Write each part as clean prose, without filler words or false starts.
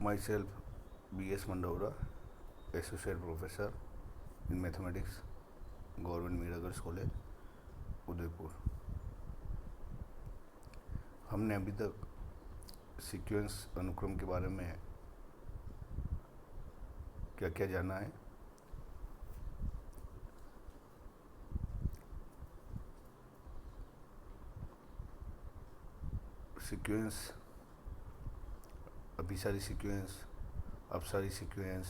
Myself, B.S. Mandaura, Associate Professor in Mathematics, Government Media Girls College, Udaipur. हमने अभी तक sequence अनुक्रम के बारे में क्या क्या जाना है। सीक्वेंस, अभिसारी सीक्वेंस, अपसारी सीक्वेंस,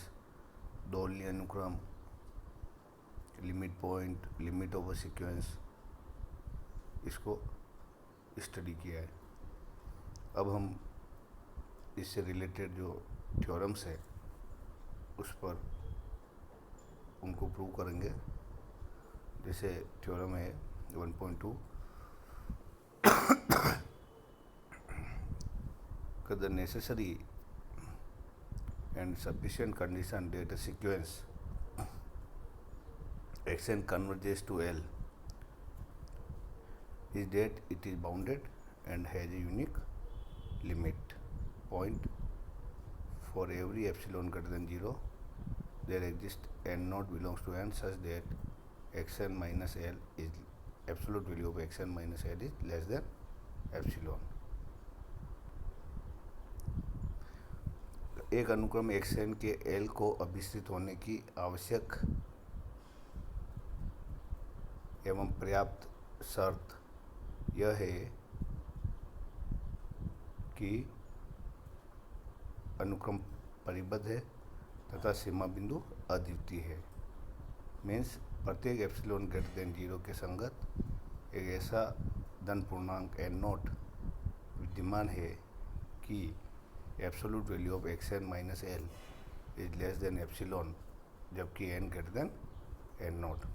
दोहरी अनुक्रम, limit point, limit of a sequence, इसको स्टडी किया है। अब हम इससे रिलेटेड जो थ्योरम्स है उस पर उनको प्रूव करेंगे। जैसे थ्योरम है 1.2 the necessary and sufficient condition that a sequence xn converges to L is that it is bounded and has a unique limit point for every epsilon greater than 0. There exists n naught belongs to n such that xn minus L is absolute value of xn minus L is less than epsilon. एक अनुक्रम xn के L को अभिस्थित होने की आवश्यक एवं पर्याप्त शर्त यह है कि अनुक्रम परिबद्ध है तथा सीमा बिंदु अद्वितीय है। मीन्स प्रत्येक एप्सिलॉन ग्रेटर देन 0 के संगत एक ऐसा धन पूर्णांक n नॉट विद्यमान है कि absolute value of xn minus L is less than epsilon, जबकि n greater than n naught.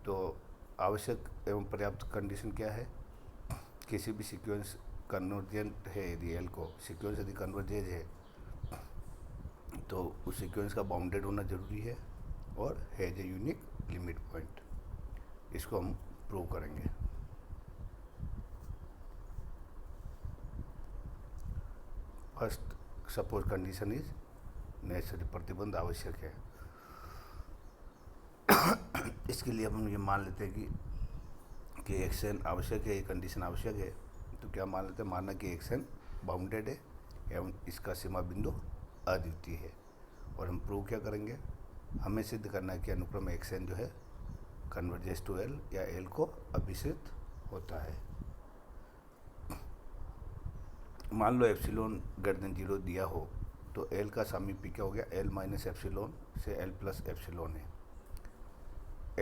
तो आवश्यक एवं पर्याप्त कंडीशन क्या है? किसी भी सीक्वेंस कन्वर्जेंट है, यदि L को सीक्वेंस यदि कन्वर्जेज है तो उस सीक्वेंस का बाउंडेड होना जरूरी है और has a unique limit point. इसको हम प्रूव करेंगे। First, suppose condition is necessary, प्रतिबंध आवश्यक है। इसके लिए हम ये मान लेते हैं कि xn आवश्यक है, ये कंडीशन आवश्यक है। तो क्या मान लेते हैं? माना कि xn बाउंडेड है एवं इसका सीमा बिंदु अद्वितीय है। और हम प्रूव क्या करेंगे? हमें सिद्ध करना है कि अनुक्रम xn जो है कन्वर्जेस टू L या L को अभिस्थित होता है। मान लो एप्सिलॉन ग्रेटर देन 0 दिया हो तो L का सामीप्य क्या हो गया? L माइनस एप्सिलॉन से L प्लस एप्सिलॉन है।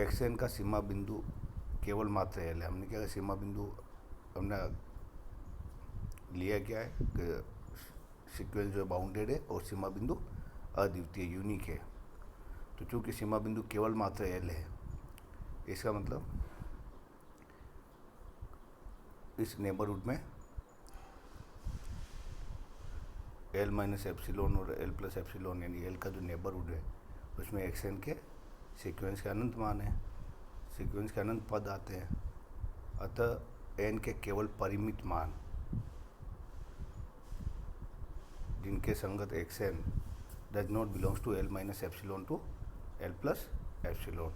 xn का सीमा बिंदु केवल मात्र L है। हमने क्या सीमा बिंदु हमने लिया क्या है कि सीक्वेंस जो बाउंडेड है और सीमा बिंदु अद्वितीय यूनिक है। तो चूंकि सीमा बिंदु केवल मात्र L है, इसका मतलब इस नेबरहुड में L माइनस एप्सिलॉन और L प्लस एप्सिलॉन यानी L का जो नेबरहुड है उसमें xn के सीक्वेंस के अनंत मान है, सीक्वेंस के अनंत पद आते हैं। अतः n के केवल परिमित मान जिनके संगत xn does not belongs to L minus epsilon to L plus epsilon.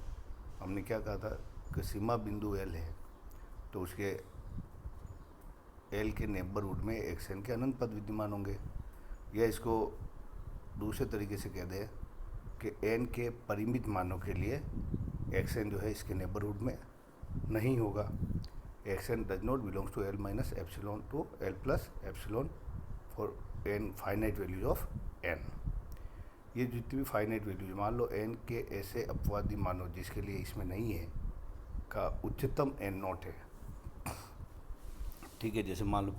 हमने क्या कहा था कि सीमा बिंदु L है तो उसके L के नेबरहुड में xn के अनंत पद विद्यमान होंगे। या इसको दूसरे तरीके से कह दें कि n के परिमित मानों के लिए xn जो है इसके नेबरहुड में नहीं होगा। xn does not belongs to L minus epsilon to L plus epsilon for n finite values of n। ये जितनी भी फाइनाइट वैल्यूज, मान लो n के ऐसे अपवादी मानों जिसके लिए इसमें नहीं है का उच्चतम n नॉट है। ठीक है, जैसे मान लो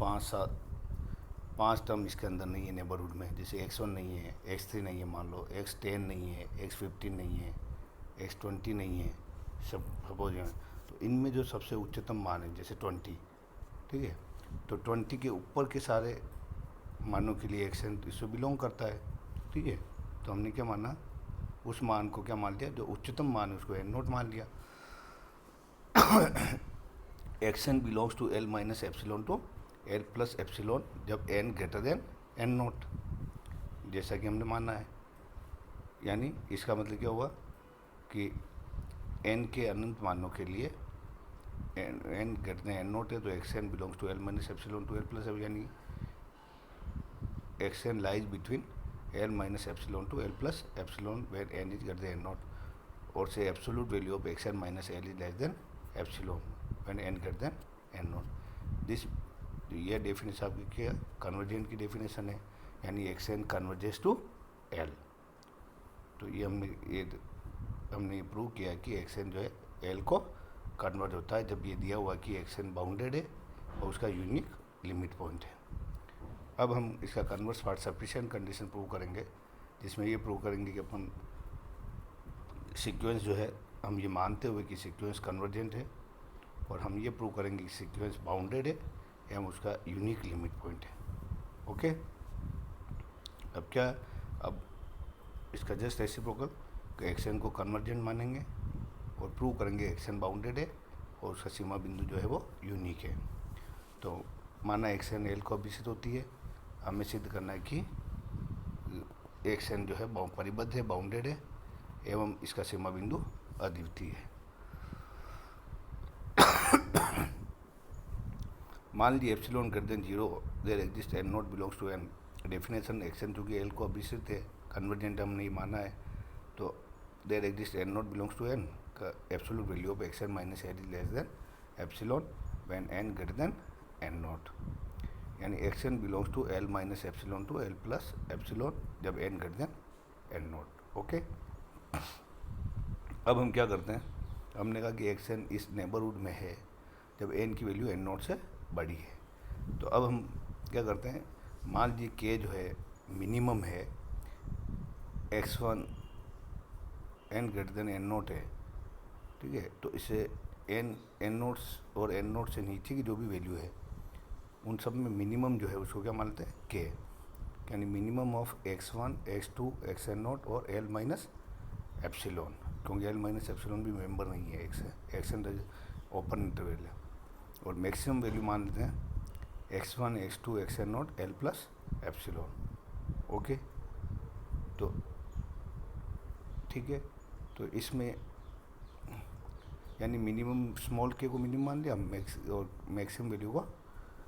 5 टर्म इसके अंदर नहीं है नेबरहुड में, जैसे x1 नहीं है, x3 नहीं है, मान लो x10 नहीं है, x15 नहीं है, x20 नहीं है, सब सपोज है। तो इनमें जो सबसे उच्चतम मान है जैसे 20, ठीक है, तो 20 के ऊपर के सारे मानों के लिए xn इससे बिलोंग करता है। ठीक है, तो हमने क्या माना? उस मान को क्या मान लिया? जो उच्चतम मान है उसको n नोट मान लिया। xn belongs to L minus epsilon to L plus epsilon जब n greater than n naught. जैसा कि हमने माना है। यानी इसका मतलब क्या हुआ कि n के अनंत मानों के लिए n greater than n naught है तो xn belongs to l minus epsilon to l plus F, यानी xn lies between l minus epsilon to l plus epsilon where n is greater than n naught, और से absolute value of xn minus l is less than epsilon when n greater than n naught. This ये definition आपकी क्या convergent की definition है, यानी xn converges to l। तो ये हमने प्रूव किया कि xn जो है l को कन्वर्ट होता है जब ये दिया हुआ कि xn बाउंडेड है और उसका यूनिक लिमिट पॉइंट है। अब हम इसका converse part sufficient condition prove करेंगे, जिसमें ये प्रूव करेंगे कि अपन सीक्वेंस जो है हम ये मानते हुए कि सीक्वेंस कन्वर्जेंट है, और हम ये प्रूव करेंगे कि सीक्वेंस बाउंडेड है एवं उसका यूनिक लिमिट पॉइंट है। ओके, अब क्या, अब इसका जस्ट रेसिप्रोकल कि xn को कन्वर्जेंट मानेंगे और प्रूव करेंगे xn बाउंडेड है और उसका सीमा बिंदु जो है वो यूनिक है। तो माना xn l को अभिसित होती है, हमें सिद्ध करना है कि xn जो है परिबद्ध है, बाउंडेड है एवं इसका सीमा बिंदु अद्वितीय है। मान लीजिए epsilon greater than 0 there exist n naught belongs to n। Definition xn चूँकि l को अभिसित है, कन्वर्जेंट हमने ये माना है, तो there exist n naught belongs to n का absolute value of xn minus l is less than epsilon when n greater than n naught, यानी xn belongs to l minus epsilon to l plus epsilon जब n greater than n naught. Okay, अब हम क्या करते हैं, हमने कहा कि xn इस नेबरहुड में है जब n की वैल्यू n नॉट से बड़ी है। तो अब हम क्या करते हैं, मान लीजिए k जो है मिनिमम है, x1 n greater than n not है, ठीक है, तो इसे n नोट्स और n नोट से नीचे की जो भी वैल्यू है उन सब में मिनिमम जो है उसको क्या मानते हैं, k, यानी minimum of x1 x2 xn note और l माइनस एप्सिलॉन, क्योंकि l माइनस एप्सिलॉन भी मेंबर नहीं है xn ओपन इंटरवल है, और मैक्सिमम वैल्यू मान लेते हैं x1 x2 xn note l plus epsilon. Okay, तो ठीक है, तो इसमें यानी मिनिमम स्मॉल के को मिनिमम मान लिया और मैक्सिमम वैल्यू को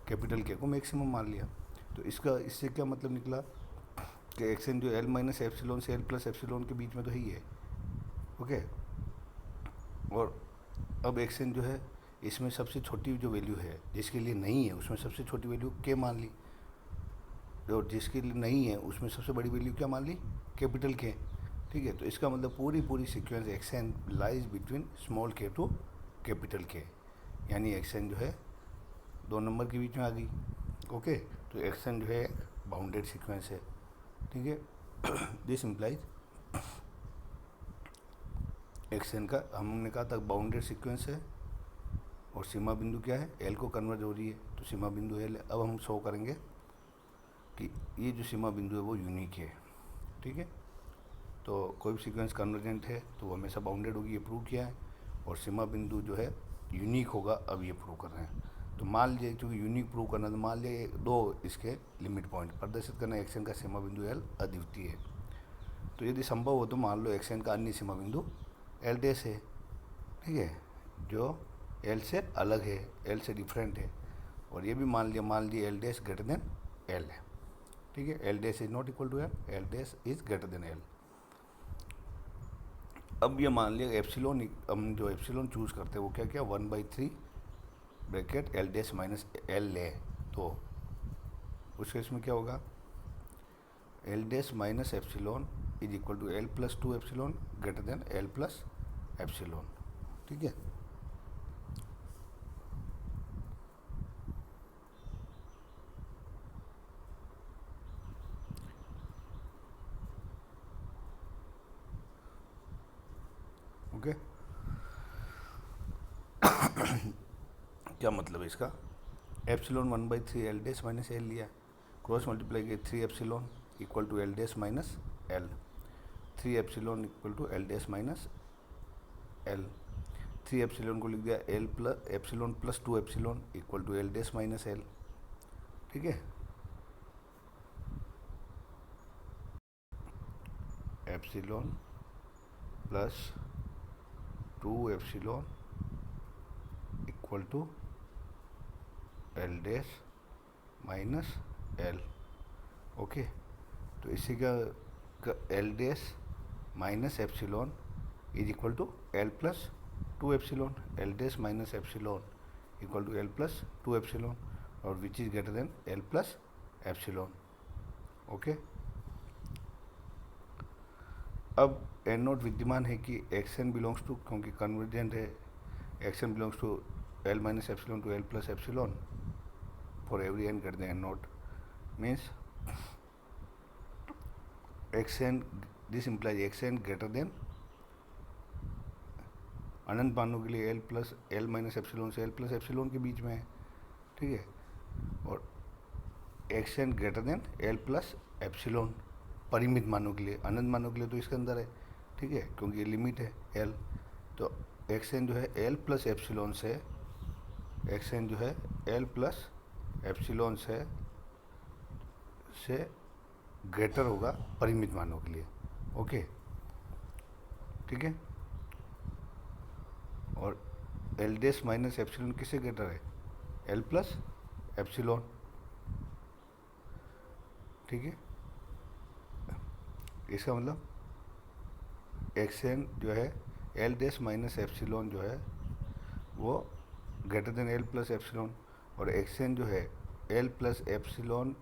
कैपिटल के को मैक्सिमम मान लिया। तो इससे क्या मतलब निकला कि xn जो l माइनस एप्सिलॉन से l प्लस एप्सिलॉन के बीच में तो ही है। ओके, और अब xn जो है इसमें सबसे छोटी जो वैल्यू है जिसके लिए नहीं है उसमें सबसे छोटी वैल्यू k मान ली, और जिसके लिए नहीं है उसमें सबसे बड़ी वैल्यू क्या मान ली, कैपिटल K। ठीक है, तो इसका मतलब पूरी sequence xn lies between small k to capital K, यानी xn जो है 2 नंबर के बीच में आ गई। ओके, तो xn जो है एक बाउंडेड सीक्वेंस है। ठीक है, दिस इम्प्लाइज xn का हमने कहा था बाउंडेड सीक्वेंस है और सीमा बिंदु क्या है, l को कन्वर्ज हो रही है, तो सीमा बिंदु l है। अब हम शो करेंगे कि ये जो सीमा बिंदु है वो यूनिक है। ठीक है, तो कोई भी सीक्वेंस कन्वर्जेंट है तो वो हमेशा बाउंडेड होगी, ये प्रूव किया है, और सीमा बिंदु जो है यूनिक होगा, अब ये प्रूव कर रहे हैं। तो मान लीजिए चूँकि यूनिक प्रूव करना, तो मान लीजिए 2 इसके लिमिट पॉइंट प्रदर्शित करना, xn का सीमा बिंदु l अद्वितीय है। तो यदि संभव हो तो मान लो xn का अन्य सीमा बिंदु l डैश है, ठीक है, जो l से अलग है, l से डिफरेंट है, और ये भी मान लिया l dash greater than l है। ठीक है, l dash is not equal to l dash is greater than l। अब ये मान लिया एप्सिलॉन, हम जो एप्सिलॉन चूज़ करते हैं वो क्या क्या 1/3 bracket l dash minus l है, तो उस केस में क्या होगा, l dash minus epsilon is equal to l plus 2 epsilon greater than l plus epsilon. ठीक है, ओके, क्या मतलब है इसका, epsilon 1/3 l dash minus l लिया, क्रॉस मल्टीप्लाई किया 3 epsilon equal to l dash minus l, 3 epsilon equal to l dash minus l, 3 epsilon को लिख दिया l plus epsilon plus 2 epsilon equal to l dash minus l। ठीक है, epsilon plus 2 epsilon equal to L dash minus L. Okay, तो इसी का L dash minus epsilon is equal to L plus 2 epsilon. L dash minus epsilon equal to L plus 2 epsilon और which is greater than L plus epsilon. Okay, अब N naught विद्यमान है कि X N belongs to, क्योंकि convergent है, X N belongs to L minus epsilon to L plus epsilon for every N greater than N naught. Means X N, this implies X N greater than, अनंत मानों के लिए L plus L minus epsilon से L plus epsilon के बीच में है, ठीक है, और X N greater than L plus epsilon परिमित मानों के लिए, अनंत मानों के लिए तो इसके अंदर है, ठीक है, क्योंकि ये लिमिट है एल। तो एक्स एन जो है एल प्लस एप्सिलॉन से, एक्स एन जो है एल प्लस एप्सिलॉन से ग्रेटर होगा परिमित मानों के लिए। ओके, ठीक है, और एल डैश माइनस एप्सिलॉन किससे ग्रेटर है? एल प्लस एप्सिलॉन, ठीक है। इसका मतलब एक्स एन जो है एल डैश माइनस एप्सिलॉन जो है वो greater than L plus epsilon, और एक्स एन जो है एल प्लस एप्सिलॉन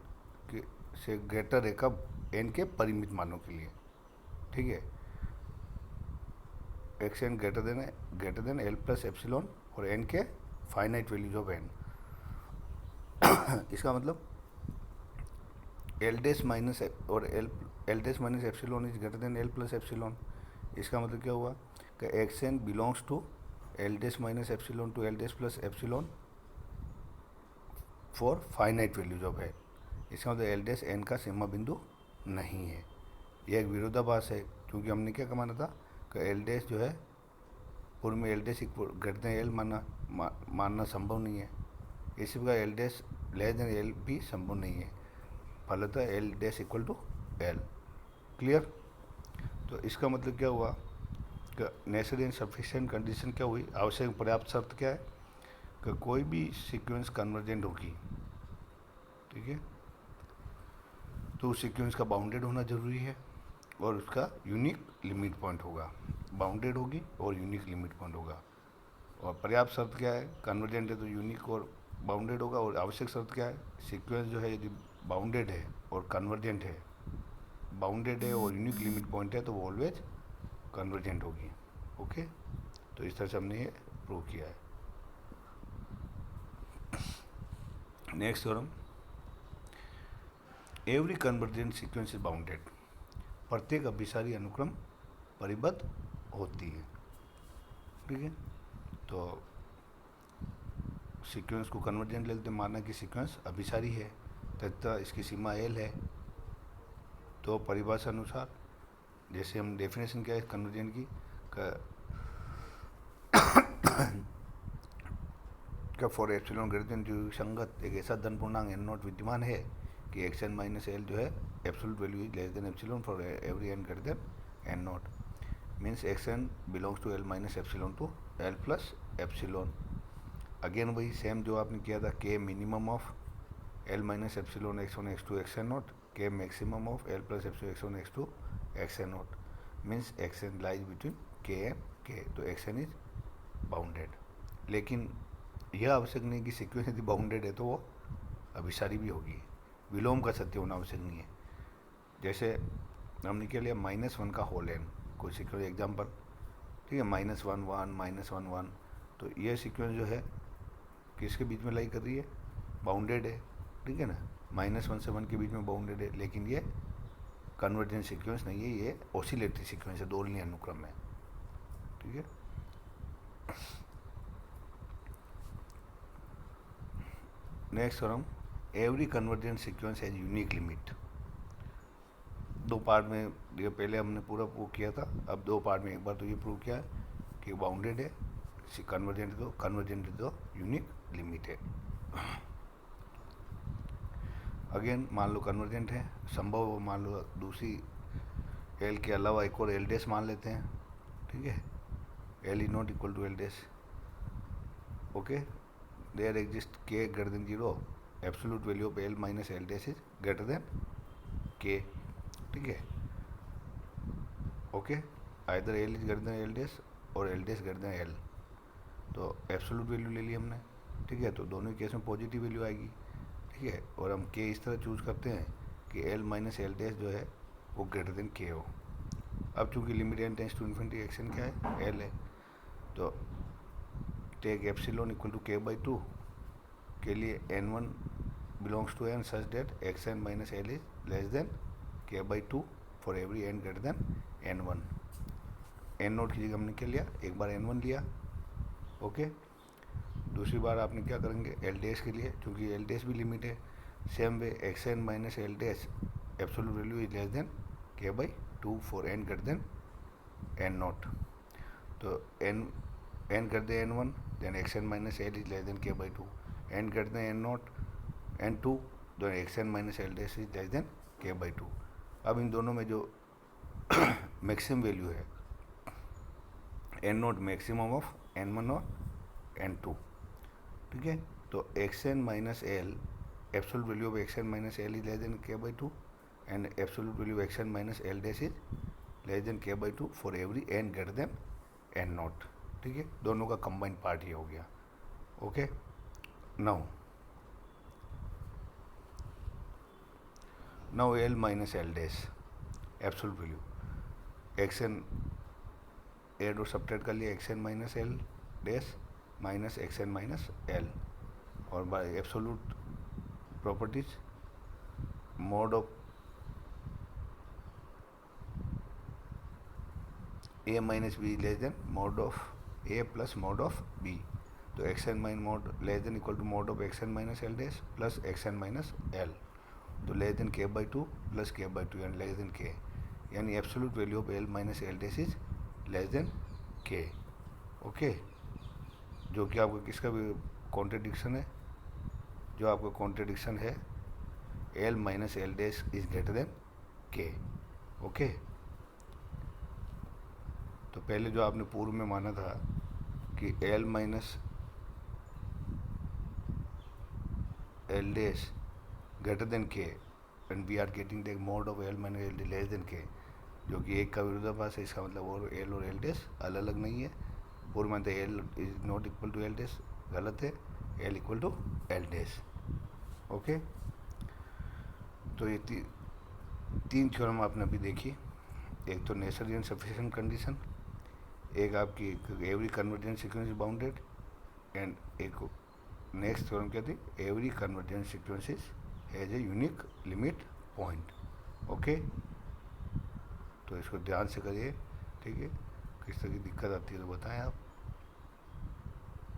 से ग्रेटर है कब? एन के परिमित मानों के लिए, ठीक है। X N greater than L plus epsilon और एन के फाइनाइट वैल्यूज ऑफ एन। इसका मतलब एल डैश माइनस और L dash minus epsilon is greater than L plus epsilon. इसका मतलब क्या हुआ कि X N belongs to L dash minus epsilon to L dash plus epsilon for finite values of N. इसका मतलब L dash N का सीमा बिंदु नहीं है। यह एक विरोधाभास है, क्योंकि हमने क्या माना था कि एल डैश जो है पूर्व में L dash greater than L मानना संभव नहीं है। इसी प्रकार L dash less than L भी संभव नहीं है, फलतः L dash equal to L. Clear? तो इसका मतलब क्या हुआ कि नेसेसरी एंड सफिशिएंट कंडीशन क्या हुई? आवश्यक पर्याप्त शर्त क्या है कि कोई भी सीक्वेंस कन्वर्जेंट होगी, ठीक है, तो उस सीक्वेंस का बाउंडेड होना जरूरी है और उसका यूनिक लिमिट पॉइंट होगा। बाउंडेड होगी और यूनिक लिमिट पॉइंट होगा। और पर्याप्त शर्त क्या है? कन्वर्जेंट है तो यूनिक और बाउंडेड होगा। और आवश्यक शर्त क्या है? सीक्वेंस जो है यदि बाउंडेड है और कन्वर्जेंट है, बाउंडेड है और यूनिक लिमिट पॉइंट है, तो वो ऑलवेज कन्वर्जेंट होगी। ओके, तो इस तरह से हमने ये प्रूव किया है। Next theorem, every convergent sequence is bounded. प्रत्येक अभिसारी अनुक्रम परिबद्ध होती है, ठीक है। तो सीक्वेंस को कन्वर्जेंट लेते माना कि सीक्वेंस अभिसारी है तथा इसकी सीमा एल है, तो परिभाषा अनुसार जैसे हम डेफिनेशन क्या है कन्वर्जेंट की का फॉर एप्सिलॉन ग्रेटर देन जो संगत एक ऐसा धन पूर्णांक एन नॉट विद्यमान है कि एक्स एन माइनस एल जो है absolute value is less than epsilon for every N greater than N naught. Means X N belongs to L minus epsilon to L plus epsilon. Again वही same जो आपने किया था, K minimum of L minus epsilon X one X two X N naught, K maximum of L plus epsilon X one X two X N naught. Means X N lies between K and के, तो x N is bounded. लेकिन यह आवश्यक नहीं कि sequence यदि bounded है तो वो अभिसारी भी होगी। विलोम का सत्य होना आवश्यक नहीं है। जैसे हमने क्या लिया -1 का होल एन, कोई सीक्वेंस एग्जाम्पल, ठीक है, -1 1 -1 1, तो यह सीक्वेंस जो है किसके बीच में लाई कर रही है? बाउंडेड है, ठीक है ना, -1 से 1 के बीच में बाउंडेड है। लेकिन ये कन्वर्जेंट सीक्वेंस नहीं है, ये ऑसिलेटरी सीक्वेंस है, दोलनीय अनुक्रम है, ठीक है। Next theorem, every convergent sequence has unique limit. दो पार्ट में, ये पहले हमने पूरा प्रूव किया था, अब दो पार्ट में एक बार तो ये प्रूव किया है कि बाउंडेड है, कन्वर्जेंट तो यूनिक लिमिट है। अगेन मान लो कन्वर्जेंट है, संभव मान लो दूसरी एल के अलावा एक और एल डैश मान लेते हैं, ठीक है। L is not equal to L dash, okay. There exist K greater than 0, absolute value of L minus L dash is greater than K, ठीक है, okay. Either L is greater than L dash और L dash greater than L, तो absolute value ले ली हमने, ठीक है। तो दोनों ही केस में पॉजिटिव वैल्यू आएगी, ठीक है। और हम के इस तरह चूज करते हैं कि एल माइनस एल डैश जो है वो ग्रेटर देन के हो। अब चूंकि limit N tends to infinity X N क्या है, एल है, तो take epsilon equal to K by 2 के लिए n1 belongs to n such that xn minus L is less than K by 2 for every n greater than n1। n naught की जगह हमने क्या लिया, एक बार n1 लिया, ओके। दूसरी बार आपने क्या करेंगे, एल डैश के लिए, क्योंकि एल डैश भी लिमिट है, same way xn minus L dash absolute value is less than K by 2 for n greater than n naught. तो n greater than n1 then xn minus L is less than K by 2, n greater than n naught n2 then xn minus L dash is less than K by 2। अब इन दोनों में जो maximum value है, n not maximum of n1 और n2, ठीक है। तो xn minus L, absolute value of xn minus L is less than K by 2 and absolute value of xn minus L dash is less than K by 2 for every n greater than n naught, ठीक है। दोनों का combined part ये हो गया, okay. Now L minus L dash absolute value, xn add और subtract कर लिया, xn minus L dash minus xn minus L, और by absolute properties mod of a minus B less than mod of a plus mod of b। तो xn mine mod less than equal to mod of xn minus L dash plus xn minus L, तो less than K by 2 plus K by 2 and less than K, यानी absolute value of L minus L dash is less than K, okay. जो कि आपका किसका भी contradiction है, जो आपका कॉन्ट्रडिक्शन है L minus L dash is greater than K, okay. तो पहले जो आपने पूर्व में माना था कि L minus L dash greater than K and we are getting the mod of L minus L less than K, जो कि एक का विरोधाभास है, इसका मतलब और एल और एल डैश अलग अलग नहीं है। पूर्व में L is not equal to L dash गलत है, L equal to L dash, okay. तो ये तीन थ्योरम आपने अभी देखी, एक तो नेसेसरी एंड सफिशिएंट कंडीशन, एक आपकी every convergent sequence is bounded, and एक नेक्स्ट थ्योरम क्या थी, every convergent sequence is has a unique limit point, okay. तो इसको ध्यान से करिए, ठीक है। किस तरह की दिक्कत आती है तो बताएं आप।